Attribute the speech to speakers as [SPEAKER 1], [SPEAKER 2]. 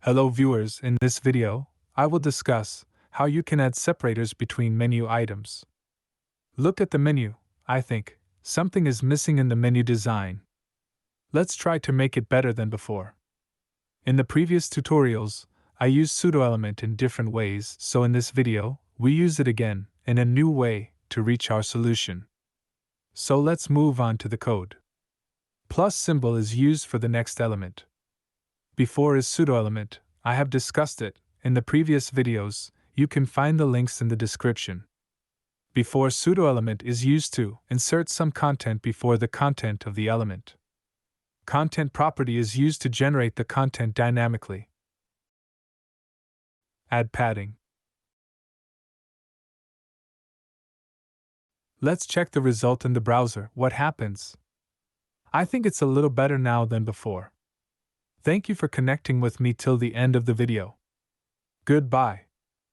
[SPEAKER 1] Hello viewers, in this video, I will discuss how you can add separators between menu items. Look at the menu. I think something is missing in the menu design. Let's try to make it better than before. In the previous tutorials, I used pseudo-element in different ways, so in this video, we use it again, in a new way, to reach our solution. So let's move on to the code. Plus symbol is used for the next element. Before is pseudo-element, I have discussed it in the previous videos, you can find the links in the description. Before pseudo-element is used to insert some content before the content of the element. Content property is used to generate the content dynamically. Add padding. Let's check the result in the browser. What happens? I think it's a little better now than before. Thank you for connecting with me till the end of the video. Goodbye.